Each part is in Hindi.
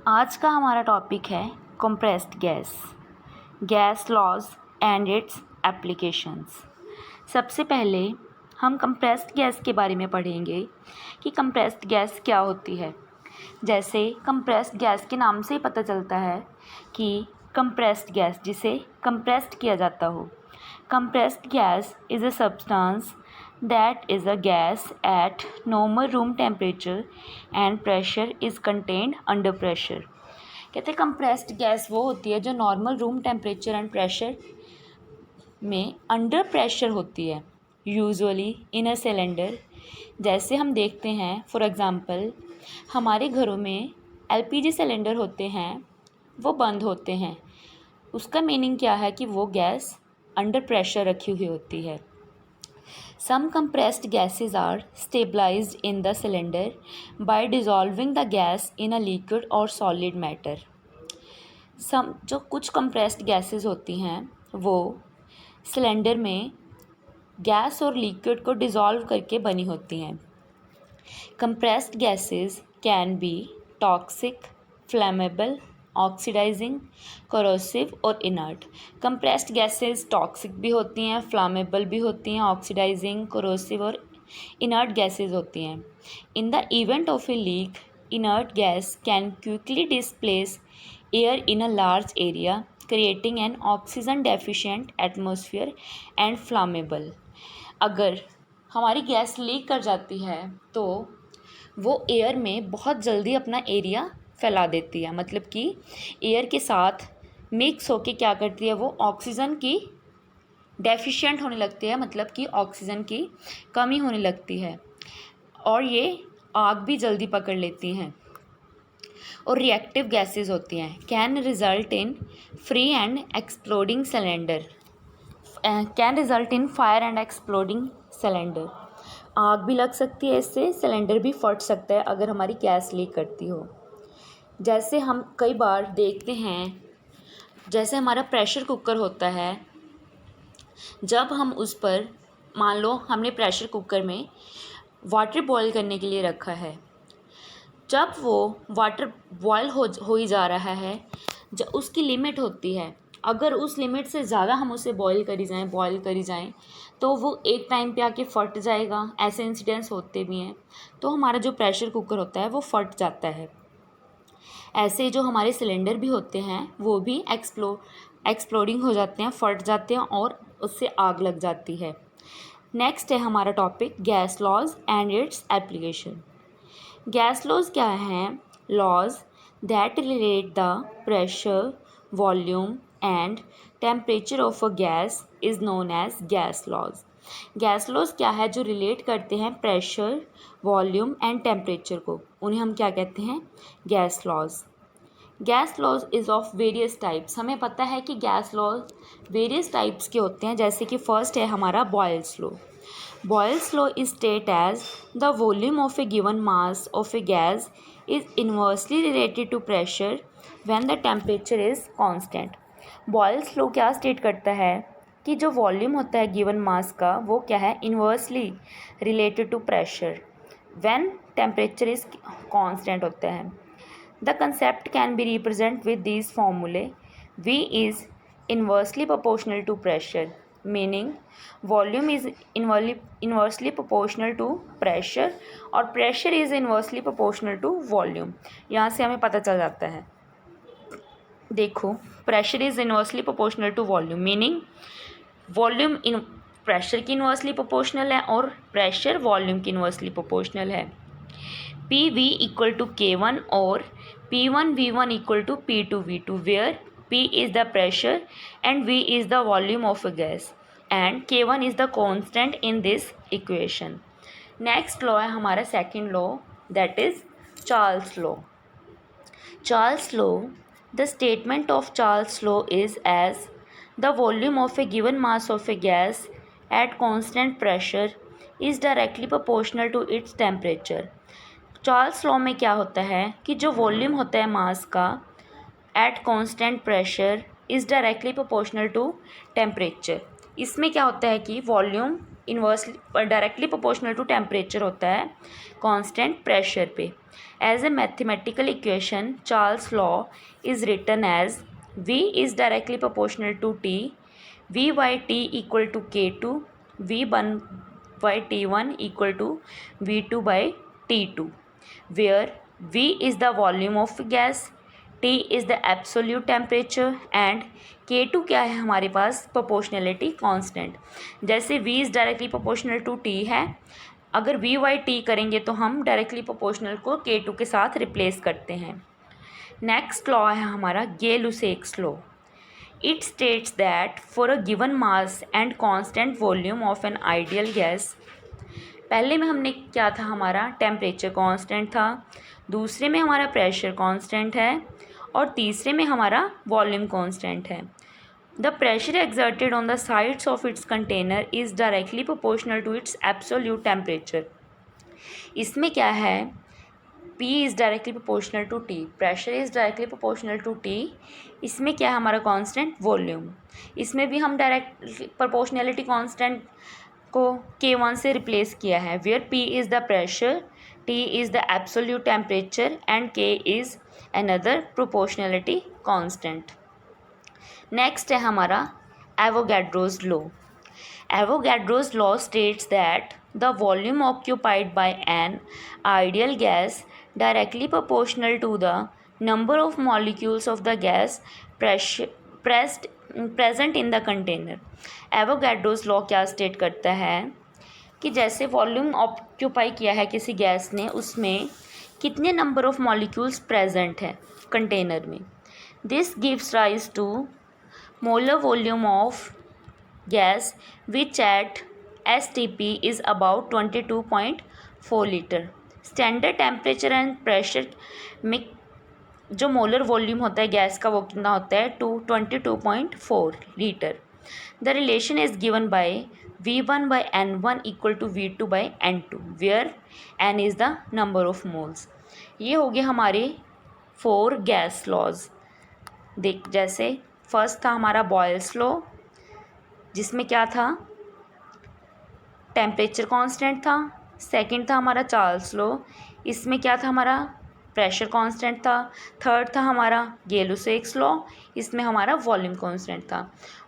आज का हमारा टॉपिक है compressed gas, gas laws and its applications. सबसे पहले हम कंप्रेस्ड गैस के बारे में पढ़ेंगे कि कंप्रेस्ड गैस क्या होती है। जैसे कंप्रेस्ड गैस के नाम से ही पता चलता है कि कंप्रेस्ड गैस जिसे कंप्रेस्ड किया जाता हो। Compressed gas is a substance that is a gas at normal room temperature and pressure is contained under pressure। कहते हैं कंप्रेस्ड गैस वो होती है जो normal room temperature and pressure में अंडर प्रेशर होती है, यूजुअली इन अ सिलेंडर। जैसे हम देखते हैं फॉर एग्ज़ाम्पल हमारे घरों में एलपीजी सिलेंडर होते हैं, वो बंद होते हैं। उसका मीनिंग क्या है कि वो गैस अंडर प्रेशर रखी हुई होती है। Some compressed gases are stabilized in the cylinder by dissolving the gas in a liquid or solid matter। जो कुछ compressed gases होती हैं वो सिलेंडर में गैस और लिक्विड को डिज़ोल्व करके बनी होती हैं। Compressed gases can be toxic, flammable, oxidising, corrosive और इनर्ट। कंप्रेस्ड गैसेस टॉक्सिक भी होती हैं, फ्लामेबल भी होती हैं, ऑक्सीडाइजिंग, कोरोसिव और इनर्ट गैसेस होती हैं। In the event of a leak, inert gas can quickly displace air in a large area creating an oxygen deficient atmosphere and flammable. अगर हमारी गैस लीक कर जाती है तो वो एयर में बहुत जल्दी अपना एरिया फैला देती है, मतलब कि एयर के साथ मिक्स होके क्या करती है, वो ऑक्सीजन की डेफिशिएंट होने लगती है, मतलब कि ऑक्सीजन की कमी होने लगती है और ये आग भी जल्दी पकड़ लेती हैं। और रिएक्टिव गैसेस होती हैं, can result in free and exploding cylinder, can result in fire and exploding cylinder. आग भी लग सकती है, इससे सिलेंडर भी फट सकता है अगर हमारी गैस लीक करती हो। जैसे हम कई बार देखते हैं, जैसे हमारा प्रेशर कुकर होता है, जब हम उस पर मान लो हमने प्रेशर कुकर में वाटर बॉईल करने के लिए रखा है, जब वो वाटर बॉईल हो ही जा रहा है, जब उसकी लिमिट होती है, अगर उस लिमिट से ज़्यादा हम उसे बॉईल करी जाएं तो वो एक टाइम पे आके फट जाएगा। ऐसे इंसिडेंट्स होते भी हैं, तो हमारा जो प्रेशर कुकर होता है वो फट जाता है। ऐसे जो हमारे सिलेंडर भी होते हैं वो भी एक्सप्लोडिंग हो जाते हैं, फट जाते हैं और उससे आग लग जाती है। नेक्स्ट है हमारा topic gas laws and its application. Gas laws क्या हैं? Laws that relate the pressure, volume and temperature of a gas is known as gas laws. Gas laws क्या है? जो रिलेट करते हैं प्रेशर, वॉल्यूम एंड टेम्परेचर को, उन्हें हम क्या कहते हैं? Gas laws. Gas laws is of various types. हमें पता है कि गैस लॉज वेरियस टाइप्स के होते हैं। जैसे कि फर्स्ट है हमारा Boyle's law. Boyle's law is state as the volume of a given mass of a gas is inversely related to pressure when the temperature is constant. Boyle's law क्या स्टेट करता है कि जो वॉल्यूम होता है गिवन मास का वो क्या है? Inversely related to pressure when temperature is constant होता है। The concept can be represented with these formulae. V is inversely proportional to pressure, meaning volume is inversely proportional to pressure और pressure is inversely proportional to volume। यहाँ से हमें पता चल जाता है, देखो pressure is inversely proportional to volume, meaning volume इन प्रेशर की इन्वर्सली प्रोपोर्शनल है और प्रेशर वॉल्यूम की इन्वर्सली प्रोपोर्शनल है। P V equal to K1 और P1V1 equal to P2V2 where P is the pressure and V is the volume of a gas and K1 is the constant in this equation। Next law है हमारा second law, that is Charles law। Charles law, the statement of Charles law is as the volume of a given mass of a gas at constant pressure is directly proportional to its temperature। Charles law में क्या होता है कि जो वॉल्यूम होता है मास का at constant pressure is directly proportional to temperature. इसमें क्या होता है कि volume inversely directly proportional to temperature होता है कांस्टेंट प्रेशर पे। As a mathematical equation, Charles' law is written as V is directly proportional to T, V by T equal to K2, V1 by T1 equal to V2 by T2, where V is the volume of gas, T is the absolute temperature and K2 क्या है हमारे पास, प्रोपोर्शनलिटी कांस्टेंट। जैसे V is directly proportional to T है, अगर V बाई T करेंगे तो हम डायरेक्टली प्रोपोर्शनल को K2 के साथ रिप्लेस करते हैं। नेक्स्ट लॉ है हमारा Gay Lussac's law. It states that for a given mass and constant volume of an ideal gas, पहले में हमने क्या था, हमारा टेम्परेचर कांस्टेंट था, दूसरे में हमारा प्रेशर कांस्टेंट है और तीसरे में हमारा वॉल्यूम कांस्टेंट है। The pressure exerted on the sides of its container is directly proportional to its absolute temperature. इसमें क्या है, P is directly proportional to T, pressure is directly proportional to T, इसमें क्या है हमारा कांस्टेंट, वॉल्यूम। इसमें भी हम डायरेक्ट प्रोपोर्शनलिटी कांस्टेंट को K1 से रिप्लेस किया है, where P is the pressure, T is the absolute temperature and K is another proportionality constant. Next है हमारा Avogadro's law. Avogadro's law states that the volume occupied by an ideal gas directly proportional to the number of molecules of the gas present in the container। Avogadro's law क्या स्टेट करता है कि जैसे वॉल्यूम ऑक्यूपाई किया है किसी गैस ने, उसमें कितने नंबर ऑफ मॉलिक्यूल्स प्रेजेंट है कंटेनर में। This gives rise to molar volume of gas which at STP is about 22.4 litre. Standard temperature and pressure में जो मोलर वॉल्यूम होता है गैस का वो कितना होता है, 22.4 litre. The relation is given by V1 by N1 equal to V2 by N2 where N is the number of moles. ये हो गए हमारे 4 गैस लॉज। देख, जैसे फर्स्ट था हमारा बॉयल्स लॉ, जिसमें क्या था, टेम्परेचर कांस्टेंट था। सेकंड था हमारा चार्ल्स लॉ, इसमें क्या था, हमारा प्रेशर कांस्टेंट था। थर्ड था हमारा गे-लुसेक्स लॉ, इसमें हमारा वॉल्यूम कांस्टेंट था।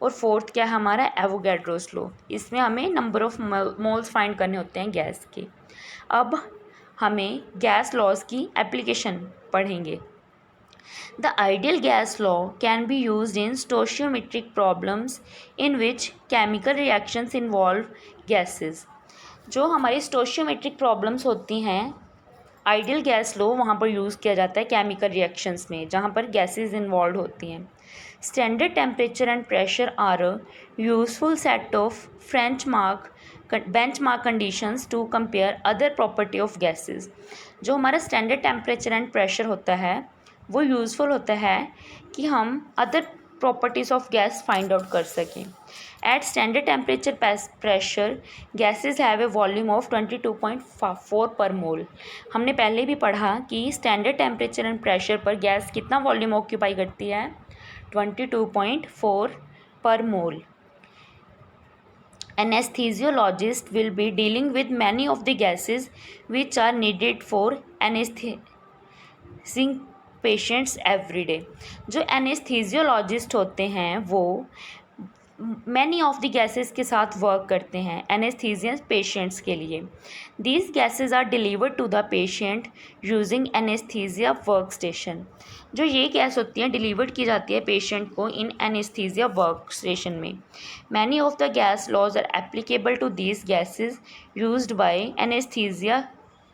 और फोर्थ क्या है हमारा एवोगैड्रोस लॉ, इसमें हमें नंबर ऑफ मोल्स फाइंड करने होते हैं गैस के। अब हमें गैस लॉज की एप्लीकेशन पढ़ेंगे। The ideal gas law can be used in stoichiometric problems in which chemical reactions involve gases. जो हमारी स्टोशियोमेट्रिक प्रॉब्लम्स होती हैं, आइडियल गैस लो वहाँ पर यूज़ किया जाता है केमिकल रिएक्शंस में जहाँ पर गैसेस इन्वॉल्व होती हैं। Standard temperature and pressure are a useful set of benchmark conditions to compare other property of gases. जो हमारा स्टैंडर्ड टेम्परेचर एंड प्रेशर होता है वो यूज़फुल होता है कि हम other properties of gas find out कर सकें। At standard temperature pressure gases have a volume of 22.4 per mole. हमने पहले भी पढ़ा कि स्टैंडर्ड टेम्परेचर एंड प्रेशर पर गैस कितना वॉल्यूम ऑक्यूपाई करती है, 22.4 per mole. Anesthesiologist will be dealing with many of the gases which are needed for anesthesizing patients everyday. जो एनेस्थीजियोलॉजिस्ट होते हैं वो मैनी ऑफ द गैसेस के साथ वर्क करते हैं एनेस्थीजिया पेशेंट्स के लिए। These gases are delivered to the patient using anaesthesia work station. जो ये गैस होती है डिलीवर्ड की जाती है पेशेंट को इन एनेस्थीजिया वर्क स्टेशन में। Many of the gas laws are applicable to these gases used by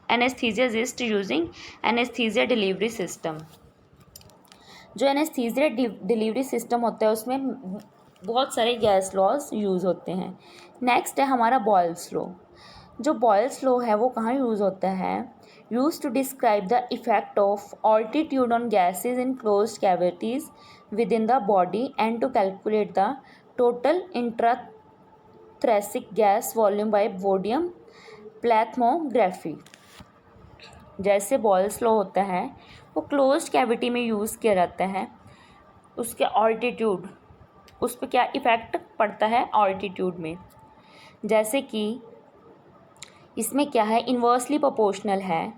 anaesthesiologist using anaesthesia delivery system. जो एनेस्थीजिया डिलीवरी सिस्टम होता है उसमें बहुत सारे गैस लॉज यूज़ होते हैं। नेक्स्ट है हमारा बॉयल्स लॉ। जो बॉयल्स लॉ है वो कहाँ यूज़ होता है, use to describe the effect of altitude on gases in closed cavities within the body and to calculate the total intrathoracic gas volume by वोडियम प्लैथमोग्राफी। जैसे बॉयल्स लॉ होता है वो क्लोज्ड कैविटी में यूज़ किया जाता है, उसके ऑल्टीट्यूड उस पर क्या इफ़ेक्ट पड़ता है ऑल्टीट्यूड में। जैसे कि इसमें क्या है, इन्वर्सली प्रोपोर्शनल है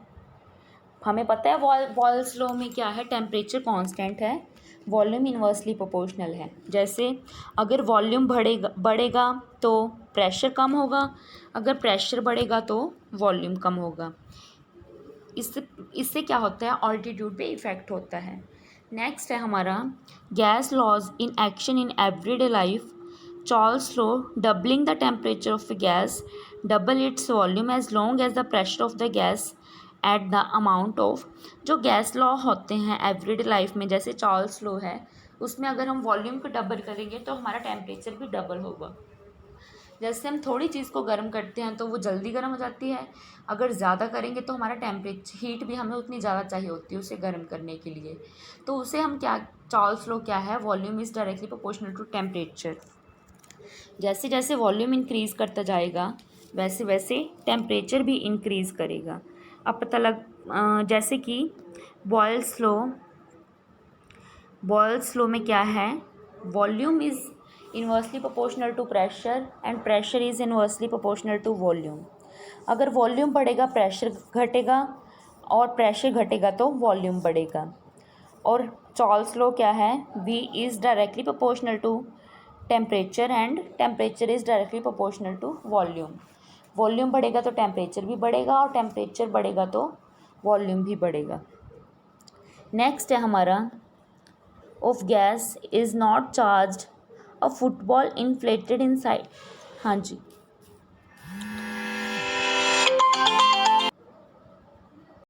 हमें पता है बॉयल्स लॉ में क्या है, टेम्परेचर कांस्टेंट है, वॉल्यूम इन्वर्सली प्रोपोर्शनल है। जैसे अगर वॉल्यूम बढ़ेगा तो प्रेशर कम होगा, अगर प्रेशर बढ़ेगा तो वॉल्यूम कम होगा। इससे क्या होता है, ऑल्टीट्यूड पे इफ़ेक्ट होता है। नेक्स्ट है हमारा gas laws in action in everyday life. Charles law, doubling the temperature of gas double its volume as long as the pressure of the gas at the amount of. जो गैस लॉ होते हैं एवरीडे लाइफ में, जैसे चार्ल्स लॉ है, उसमें अगर हम वॉल्यूम को डबल करेंगे तो हमारा टेम्परेचर भी डबल होगा। जैसे हम थोड़ी चीज़ को गर्म करते हैं तो वो जल्दी गर्म हो जाती है, अगर ज़्यादा करेंगे तो हमारा टेम्परेचर हीट भी हमें उतनी ज़्यादा चाहिए होती है उसे गर्म करने के लिए। तो उसे हम क्या, चार्ल्स लॉ क्या है, volume is directly proportional to temperature. जैसे जैसे वॉल्यूम इंक्रीज़ करता जाएगा वैसे वैसे टेम्परेचर भी इंक्रीज़ करेगा। अब पता लग जैसे कि बॉयल्स लॉ में क्या है, volume is inversely proportional to pressure and pressure is inversely proportional to volume. अगर वॉल्यूम बढ़ेगा प्रेशर घटेगा, और प्रेशर घटेगा तो वॉल्यूम बढ़ेगा। और चार्ल्स लॉ क्या है, V is directly proportional to temperature and temperature is directly proportional to volume. Volume बढ़ेगा तो टेम्परेचर भी बढ़ेगा, और टेम्परेचर बढ़ेगा तो वॉल्यूम भी बढ़ेगा। नेक्स्ट है हमारा of gas is not charged a football inflated inside. हाँ जी,